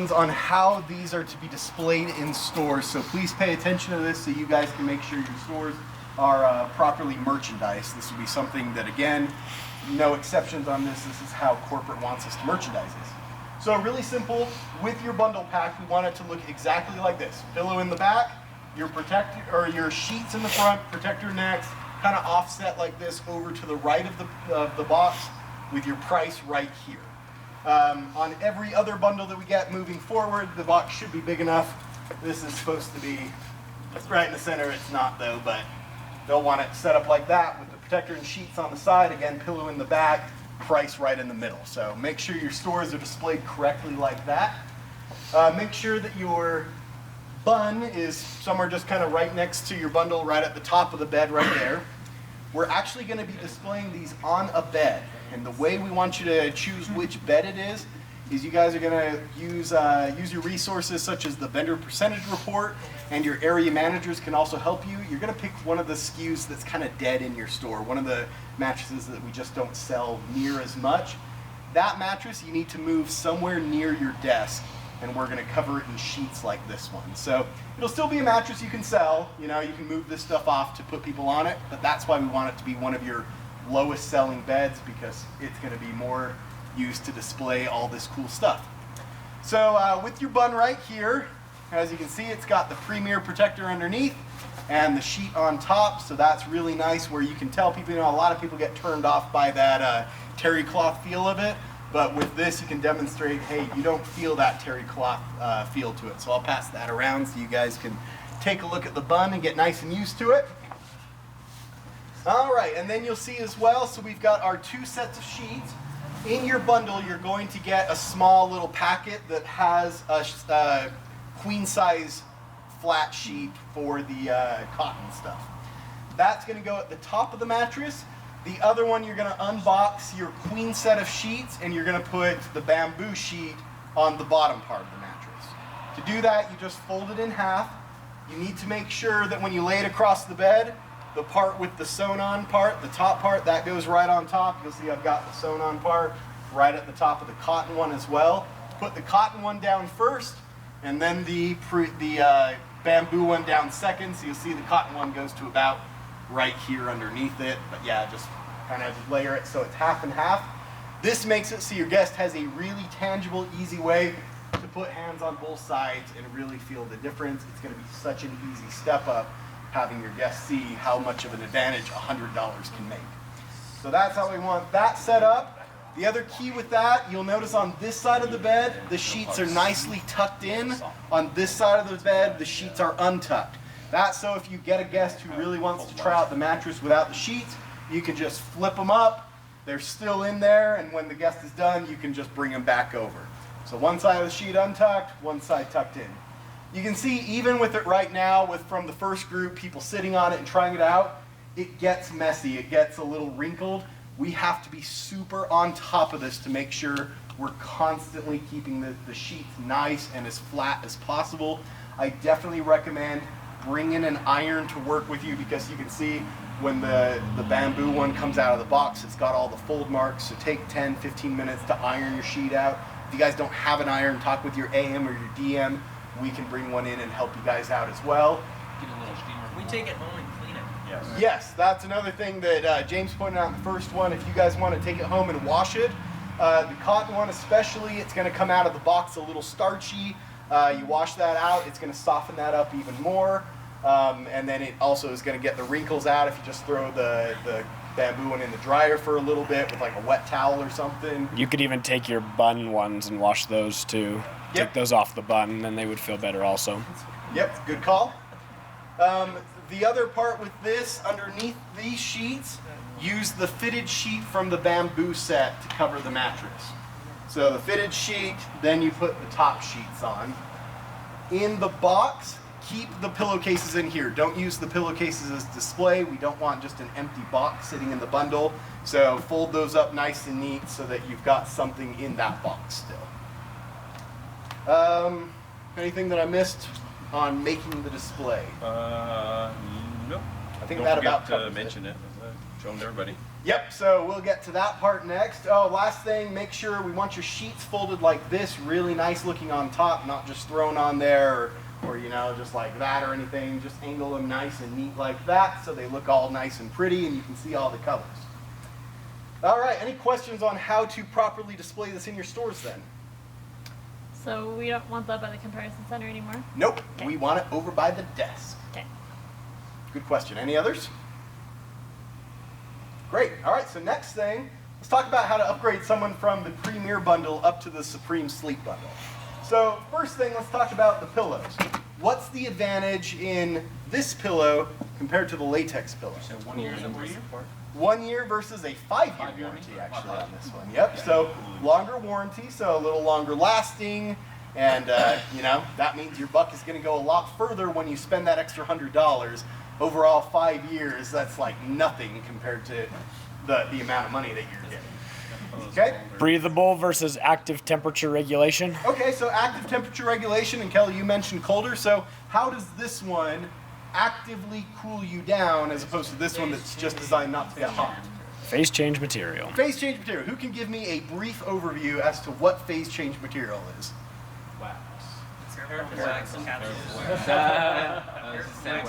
on how these are to be displayed in stores, so please pay attention to this so you guys can make sure your stores are properly merchandised. This would be something that, again, no exceptions on this. This is how corporate wants us to merchandise this. So really simple, with your bundle pack, we want it to look exactly like this. Pillow in the back, your protector or your sheets in the front, protector next, kind of offset like this over to the right of the box with your price right here. On every other bundle that we get moving forward, the box should be big enough. This is supposed to be right in the center. It's not though, but they'll want it set up like that with the protector and sheets on the side. Again, pillow in the back, price right in the middle. So make sure your stores are displayed correctly like that. Make sure that your bun is somewhere just kind of right next to your bundle, right at the top of the bed right there. We're actually going to be displaying these on a bed. And the way we want you to choose which bed it is you guys are going to use your resources such as the vendor percentage report, and your area managers can also help you. You're going to pick one of the SKUs that's kind of dead in your store, one of the mattresses that we just don't sell near as much. That mattress you need to move somewhere near your desk, and we're going to cover it in sheets like this one. So it'll still be a mattress you can sell. You know, you can move this stuff off to put people on it, but that's why we want it to be one of your lowest selling beds, because it's going to be more used to display all this cool stuff. So with your bun right here, as you can see, it's got the Premier protector underneath and the sheet on top, so that's really nice where you can tell people, you know, a lot of people get turned off by that terry cloth feel of it, but with this you can demonstrate, hey, you don't feel that terry cloth feel to it. So I'll pass that around so you guys can take a look at the bun and get nice and used to it. All right, and then you'll see as well, so we've got our 2 sets of sheets. In your bundle, you're going to get a small little packet that has a queen size flat sheet for the cotton stuff. That's going to go at the top of the mattress. The other one, you're going to unbox your queen set of sheets, and you're going to put the bamboo sheet on the bottom part of the mattress. To do that, you just fold it in half. You need to make sure that when you lay it across the bed, the part with the sewn-on part, the top part, that goes right on top. You'll see I've got the sewn-on part right at the top of the cotton one as well. Put the cotton one down first, and then the bamboo one down second. So you'll see the cotton one goes to about right here underneath it. But yeah, just kind of layer it so it's half and half. This makes it so your guest has a really tangible, easy way to put hands on both sides and really feel the difference. It's going to be such an easy step up, having your guests see how much of an advantage $100 can make. So that's how we want that set up. The other key with that, you'll notice on this side of the bed, the sheets are nicely tucked in. On this side of the bed, the sheets are untucked. That's so if you get a guest who really wants to try out the mattress without the sheets, you can just flip them up. They're still in there, and when the guest is done, you can just bring them back over. So one side of the sheet untucked, one side tucked in. You can see even with it right now, from the first group, people sitting on it and trying it out, it gets messy, it gets a little wrinkled. We have to be super on top of this to make sure we're constantly keeping the sheets nice and as flat as possible. I definitely recommend bringing an iron to work with you, because you can see when the bamboo one comes out of the box, it's got all the fold marks. So take 10-15 minutes to iron your sheet out. If you guys don't have an iron, talk with your AM or your DM. We can bring one in and help you guys out as well. Get a little steamer. We take it home and clean it. Yes. Yes, that's another thing that James pointed out in the first one. If you guys want to take it home and wash it, the cotton one especially, it's going to come out of the box a little starchy. You wash that out, it's going to soften that up even more. And then it also is going to get the wrinkles out if you just throw the bamboo one in the dryer for a little bit with like a wet towel or something. You could even take your bun ones and wash those too. Yep. Take those off the bun, and then they would feel better also. Yep, good call. The other part with this, underneath these sheets, use the fitted sheet from the bamboo set to cover the mattress. So the fitted sheet, then you put the top sheets on. In the box, keep the pillowcases in here. Don't use the pillowcases as display. We don't want just an empty box sitting in the bundle. So fold those up nice and neat so that you've got something in that box still. Anything that I missed on making the display? No. I think Don't that forget about to covers mention it. Show them to everybody. Yep, so we'll get to that part next. Oh, last thing, make sure we want your sheets folded like this, really nice looking on top, not just thrown on there or you know, just like that or anything. Just angle them nice and neat like that so they look all nice and pretty and you can see all the colors. All right, any questions on how to properly display this in your stores then? So we don't want that by the comparison center anymore? Nope, Okay. we want it over by the desk. Okay. Good question. Any others? Great. All right, so next thing, let's talk about how to upgrade someone from the Premier bundle up to the Supreme Sleep bundle. So first thing, let's talk about the pillows. What's the advantage in this pillow compared to the latex pillow? So 1 year and 3 year? 1 year versus a 5-year warranty actually on this one. Yep, so longer warranty, so a little longer lasting, and you know, that means your buck is gonna go a lot further when you spend that extra $100. Overall 5 years, that's like nothing compared to the amount of money that you're getting. Okay? Breathable versus active temperature regulation. Okay, so active temperature regulation, and Kelly, you mentioned colder, so how does this one actively cool you down as opposed to this one that's just designed not to get hot? Phase change material. Phase change material. Who can give me a brief overview as to what phase change material is? Wax. Wax capsules. Wax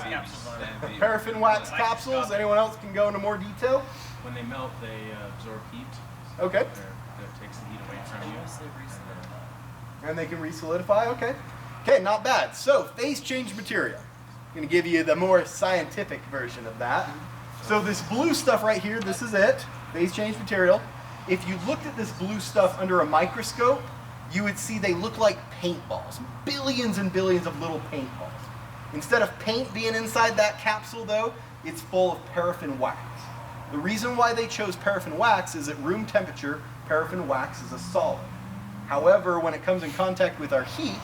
capsules on it. Paraffin wax capsules. Anyone else can go into more detail? When they melt, they absorb heat. Okay. That takes the heat away from you. And they can re-solidify, okay. Okay, not bad. So, phase change material. I'm gonna give you the more scientific version of that. So this blue stuff right here, this is it, phase change material. If you looked at this blue stuff under a microscope, you would see they look like paintballs. Billions and billions of little paintballs. Instead of paint being inside that capsule though, it's full of paraffin wax. The reason why they chose paraffin wax is at room temperature, paraffin wax is a solid. However, when it comes in contact with our heat,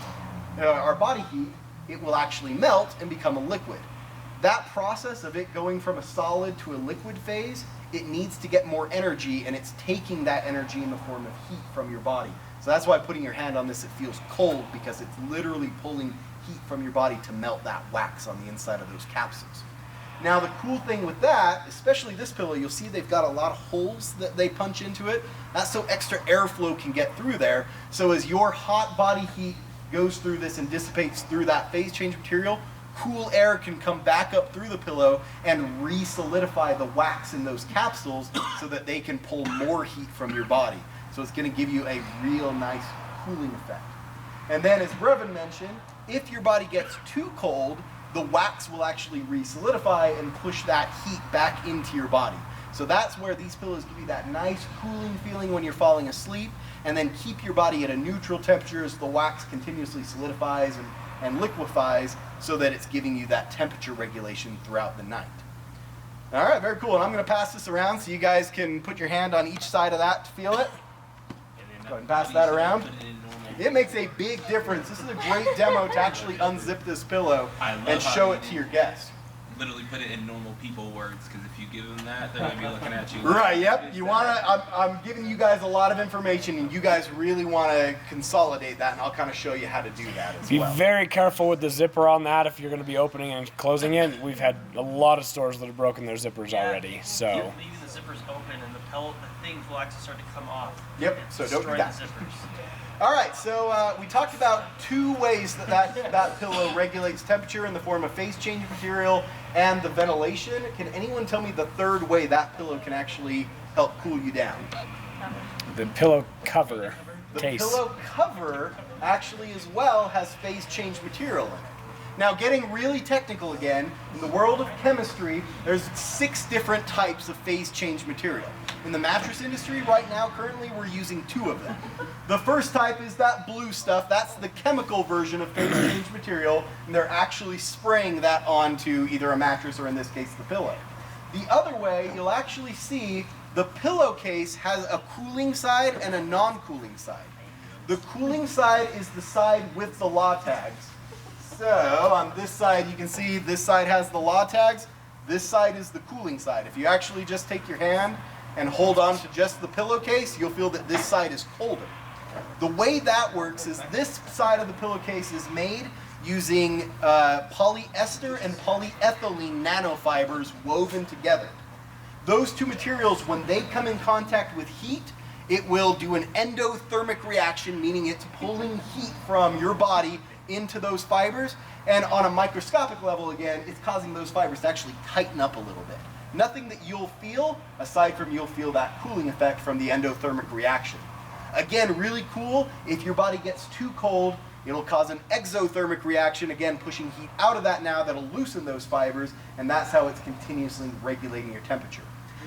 our body heat, it will actually melt and become a liquid. That process of it going from a solid to a liquid phase, it needs to get more energy, and it's taking that energy in the form of heat from your body. So that's why putting your hand on this, it feels cold, because it's literally pulling heat from your body to melt that wax on the inside of those capsules. Now the cool thing with that, especially this pillow, you'll see they've got a lot of holes that they punch into it. That's so extra airflow can get through there. So as your hot body heat goes through this and dissipates through that phase change material, cool air can come back up through the pillow and re-solidify the wax in those capsules so that they can pull more heat from your body. So it's going to give you a real nice cooling effect. And then as Brevin mentioned, if your body gets too cold, the wax will actually re-solidify and push that heat back into your body. So that's where these pillows give you that nice cooling feeling when you're falling asleep, and then keep your body at a neutral temperature as the wax continuously solidifies and liquefies, so that it's giving you that temperature regulation throughout the night. All right, very cool. And I'm going to pass this around so you guys can put your hand on each side of that to feel it. Go ahead and pass that around. It makes a big difference. This is a great demo to actually unzip this pillow and show it to your guests. Literally put it in normal people words, because if you give them that, they're gonna be looking at you. Right, yep. You want to, I'm giving you guys a lot of information, and you guys really want to consolidate that, and I'll kind of show you how to do that as Be well. very careful with the zipper on that if you're going to be opening and closing it. We've had a lot of stores that have broken their zippers already. So Leaving the zippers open and the things will actually start to come off. Yep, and so don't do destroy that. the zippers. All right, so we talked about two ways that pillow regulates temperature in the form of phase change material and the ventilation. Can anyone tell me the third way that pillow can actually help cool you down? the pillow cover The case. pillow cover actually as well has phase change material in it. Now, getting really technical again, in the world of chemistry, there's 6 different types of phase change material. In the mattress industry right now, currently, we're using 2 of them. The first type is that blue stuff. That's the chemical version of phase change material, and they're actually spraying that onto either a mattress or, in this case, the pillow. The other way, you'll actually see the pillowcase has a cooling side and a non-cooling side. The cooling side is the side with the law tags. So on this side, you can see this side has the law tags. This side is the cooling side. If you actually just take your hand and hold on to just the pillowcase, you'll feel that this side is colder. The way that works is this side of the pillowcase is made using polyester and polyethylene nanofibers woven together. those two materials, when they come in contact with heat, it will do an endothermic reaction, meaning it's pulling heat from your body into those fibers. And on a microscopic level, again, it's causing those fibers to actually tighten up a little bit. Nothing that you'll feel, aside from you'll feel that cooling effect from the endothermic reaction. Again, really cool. If your body gets too cold, it'll cause an exothermic reaction, again, pushing heat out of that now. That'll loosen those fibers, and that's how it's continuously regulating your temperature.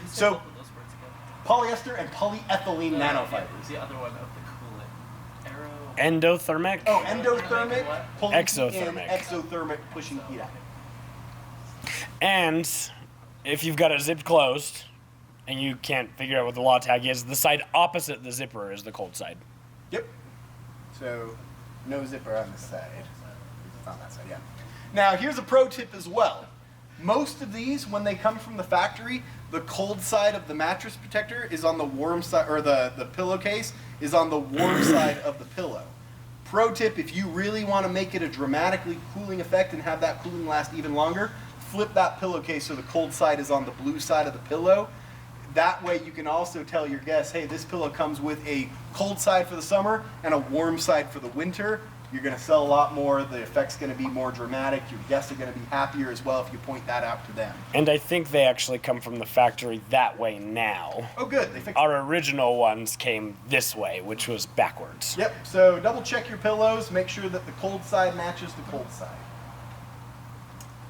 So, Both of those words again. polyester and polyethylene nanofibers. The other one of the coolant. Arrow. Endothermic? Oh, endothermic, pulling Exothermic. heat in, exothermic, pushing heat out. And if you've got it zipped closed and you can't figure out what the law tag is, the side opposite the zipper is the cold side. Yep. So, no zipper on this side. It's on that side, yeah. Now, here's a pro tip as well. Most of these, when they come from the factory, the cold side of the mattress protector is on the warm side, or the pillowcase is on the warm side of the pillow. Pro tip, if you really want to make it a dramatically cooling effect and have that cooling last even longer, flip that pillowcase so the cold side is on the blue side of the pillow. That way you can also tell your guests, hey, this pillow comes with a cold side for the summer and a warm side for the winter. You're going to sell a lot more. The effect's going to be more dramatic. Your guests are going to be happier as well if you point that out to them. And I think they actually come from the factory that way now. Oh, good. They fixed it. Our original ones came this way, which was backwards. Yep. So double check your pillows. Make sure that the cold side matches the cold side.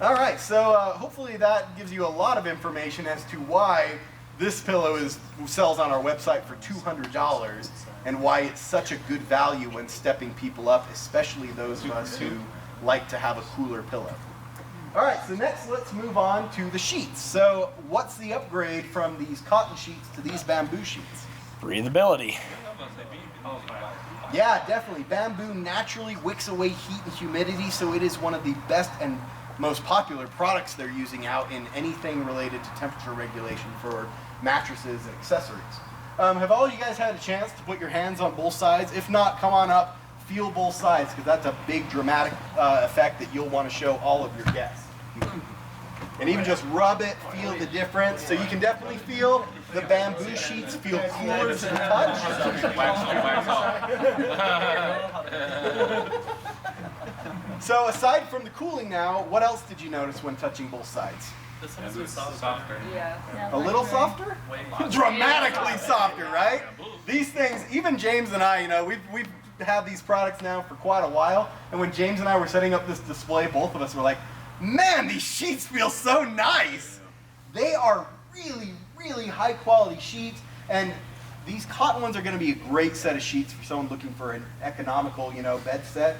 All right. So hopefully that gives you a lot of information as to why this pillow sells on our website for $200 and why it's such a good value when stepping people up, especially those of us who like to have a cooler pillow. All right, so next let's move on to the sheets. So what's the upgrade from these cotton sheets to these bamboo sheets? Breathability. Yeah, definitely. Bamboo naturally wicks away heat and humidity, so it is one of the best and most popular products they're using out in anything related to temperature regulation for mattresses and accessories. Have all you guys had a chance to put your hands on both sides? If not, come on up, feel both sides, because that's a big dramatic effect that you'll want to show all of your guests. And even just rub it, feel the difference. So you can definitely feel the bamboo sheets feel cooler to the touch. So aside from the cooling now, what else did you notice when touching both sides? This one's been softer. Yeah, A little softer? Way Dramatically softer, right? These things, even James and I, you know, we've had these products now for quite a while, and when James and I were setting up this display, both of us were like, man, these sheets feel so nice. They are really, really high quality sheets, and these cotton ones are going to be a great set of sheets for someone looking for an economical, you know, bed set.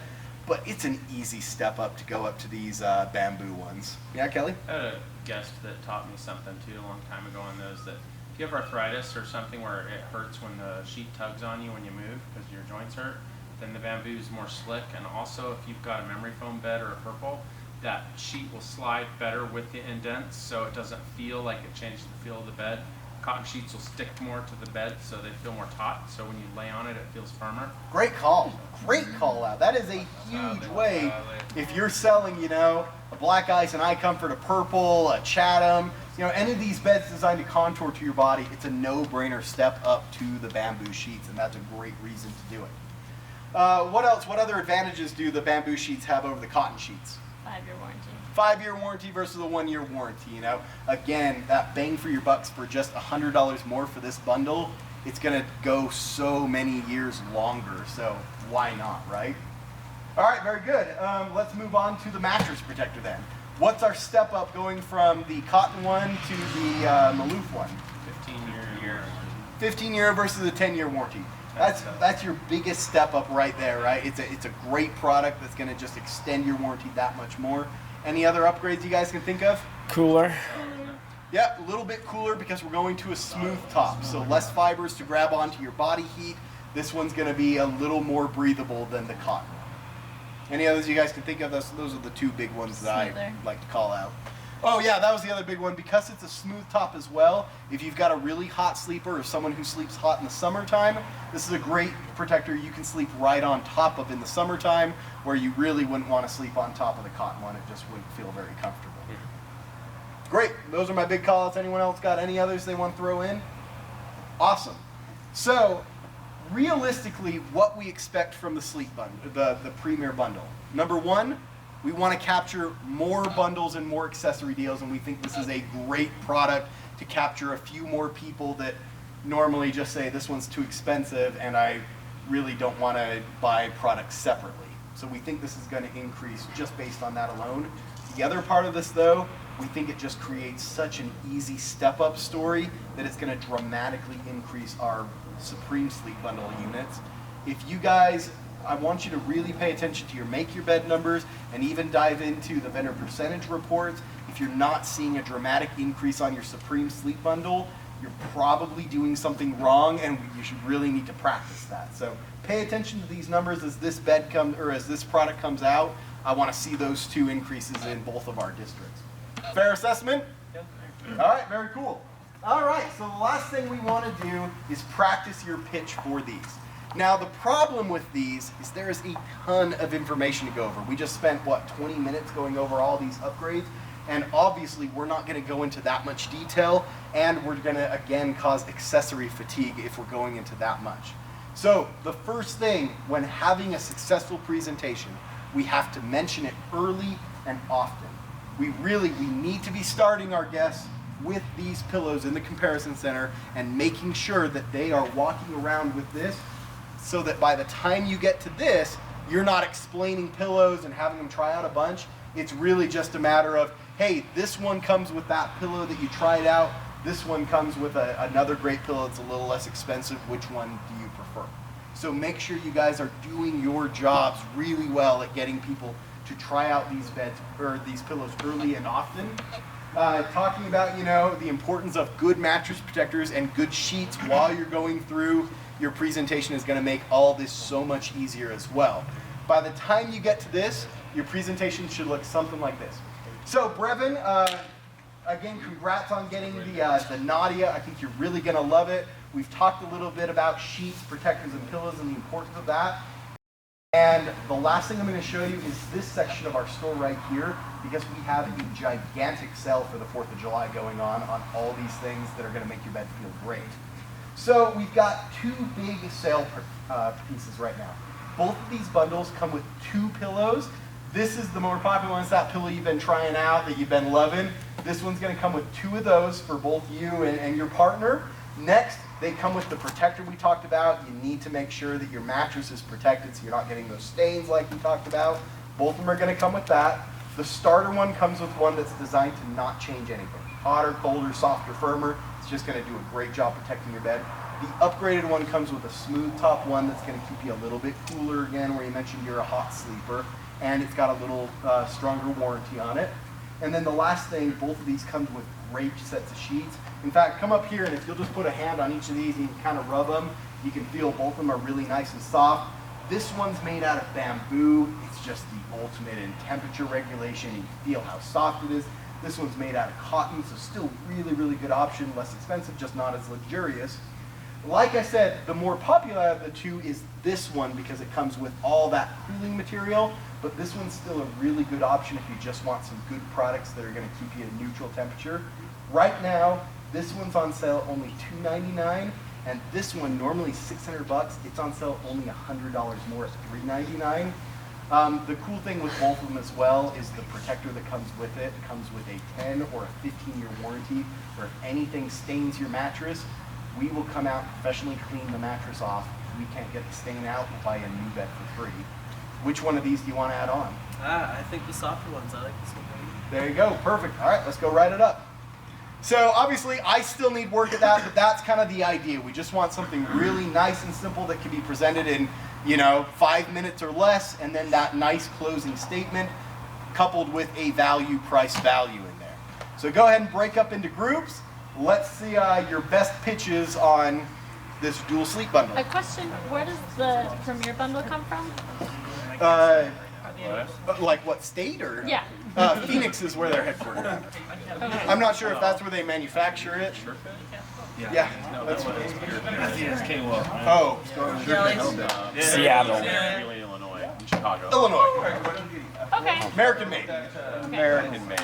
But it's an easy step up to go up to these bamboo ones. Yeah, Kelly? I had a guest that taught me something too a long time ago on those, that if you have arthritis or something where it hurts when the sheet tugs on you when you move because your joints hurt, then the bamboo is more slick. And also if you've got a memory foam bed or a purple, that sheet will slide better with the indents, so it doesn't feel like it changes the feel of the bed. Cotton sheets will stick more to the bed, so they feel more taut, so when you lay on it, it feels firmer. Great call. Great call out. That is a huge way. If you're selling, you know, a Black Ice, an iComfort, a Purple, a Chatham, you know, any of these beds designed to contour to your body, it's a no-brainer step up to the bamboo sheets, and that's a great reason to do it. What else? What other advantages do the bamboo sheets have over the cotton sheets? 5-year warranty. 5-year warranty versus a 1-year warranty, you know. Again, that bang for your bucks for just $100 more for this bundle, it's gonna go so many years longer, so why not, right? All right, very good. Let's move on to the mattress protector then. What's our step up going from the cotton one to the Maloof one? 15-year. 15-year versus a 10-year warranty. That's your biggest step up right there, right? It's a great product that's gonna just extend your warranty that much more. Any other upgrades you guys can think of? Cooler. Yep, a little bit cooler because we're going to a smooth top. So less fibers to grab onto your body heat. This one's going to be a little more breathable than the cotton. Any others you guys can think of? Those are the two big ones that I Smoother. like to call out. Oh yeah, that was the other big one. Because it's a smooth top as well, if you've got a really hot sleeper or someone who sleeps hot in the summertime, this is a great protector you can sleep right on top of in the summertime, where you really wouldn't want to sleep on top of the cotton one. It just wouldn't feel very comfortable. Great. Those are my big callouts. Anyone else got any others they want to throw in? Awesome. So, realistically, what we expect from the Sleep bundle, the Premier bundle. Number one, we want to capture more bundles and more accessory deals, and we think this is a great product to capture a few more people that normally just say this one's too expensive and I really don't want to buy products separately. So we think this is going to increase just based on that alone. The other part of this, though, we think it just creates such an easy step-up story that it's going to dramatically increase our Supreme Sleep Bundle units. If you guys, I want you to really pay attention to your make your bed numbers and even dive into the vendor percentage reports. If you're not seeing a dramatic increase on your Supreme Sleep Bundle, you're probably doing something wrong, and you should really need to practice that. So pay attention to these numbers as this as this product comes out. I want to see those two increases in both of our districts. Fair assessment? All right, very cool. All right, so the last thing we want to do is practice your pitch for these. Now, the problem with these is there is a ton of information to go over. We just spent, 20 minutes going over all these upgrades, and obviously we're not going to go into that much detail, and we're going to, again, cause accessory fatigue if we're going into that much. So, the first thing when having a successful presentation, we have to mention it early and often. We need to be starting our guests with these pillows in the comparison center and making sure that they are walking around with this so that by the time you get to this, you're not explaining pillows and having them try out a bunch. It's really just a matter of, hey, this one comes with that pillow that you tried out. This one comes with another great pillow that's a little less expensive. Which one do you prefer? So make sure you guys are doing your jobs really well at getting people to try out these beds or these pillows early and often. Talking about, the importance of good mattress protectors and good sheets while you're going through your presentation is going to make all this so much easier as well. By the time you get to this, your presentation should look something like this. So Brevin, again, congrats on getting the Nadia. I think you're really going to love it. We've talked a little bit about sheets, protectors, and pillows and the importance of that. And the last thing I'm going to show you is this section of our store right here, because we have a gigantic sale for the 4th of July going on all these things that are going to make your bed feel great. So we've got two big sale pieces right now. Both of these bundles come with 2 pillows. This is the more popular one. It's that pillow you've been trying out that you've been loving. This one's going to come with 2 of those for both you and your partner. Next, they come with the protector we talked about. You need to make sure that your mattress is protected so you're not getting those stains like we talked about. Both of them are going to come with that. The starter one comes with one that's designed to not change anything. Hotter, colder, softer, firmer. It's just going to do a great job protecting your bed. The upgraded one comes with a smooth top one that's going to keep you a little bit cooler again, where you mentioned you're a hot sleeper. And it's got a little stronger warranty on it. And then the last thing, both of these come with great sets of sheets. In fact, come up here and if you'll just put a hand on each of these and you can kind of rub them, you can feel both of them are really nice and soft. This one's made out of bamboo. It's just the ultimate in temperature regulation. You can feel how soft it is. This one's made out of cotton, so still really, really good option. Less expensive, just not as luxurious. Like I said, the more popular of the two is this one because it comes with all that cooling material, but this one's still a really good option if you just want some good products that are going to keep you at neutral temperature. Right now, this one's on sale only $299, and this one normally $600. It's on sale only $100 more at $399. The cool thing with both of them as well is the protector that comes with it. It comes with a 10 or a 15-year warranty, where if anything stains your mattress, we will come out and professionally clean the mattress off. If we can't get the stain out, we'll buy a new bed for free. Which one of these do you want to add on? I think the softer ones. I like this one. There you go, perfect. All right, let's go write it up. So obviously I still need work at that, but that's kind of the idea. We just want something really nice and simple that can be presented in, 5 minutes or less, and then that nice closing statement coupled with a price value in there. So go ahead and break up into groups. Let's see your best pitches on this dual sleep bundle. A question, where does the Premier bundle come from? Like what state or? Yeah. Phoenix is where they're headquartered. Okay. I'm not sure if that's where they manufacture it. Yeah. That's Oh. Seattle. Illinois, in Chicago. Illinois. Okay. American made. American made.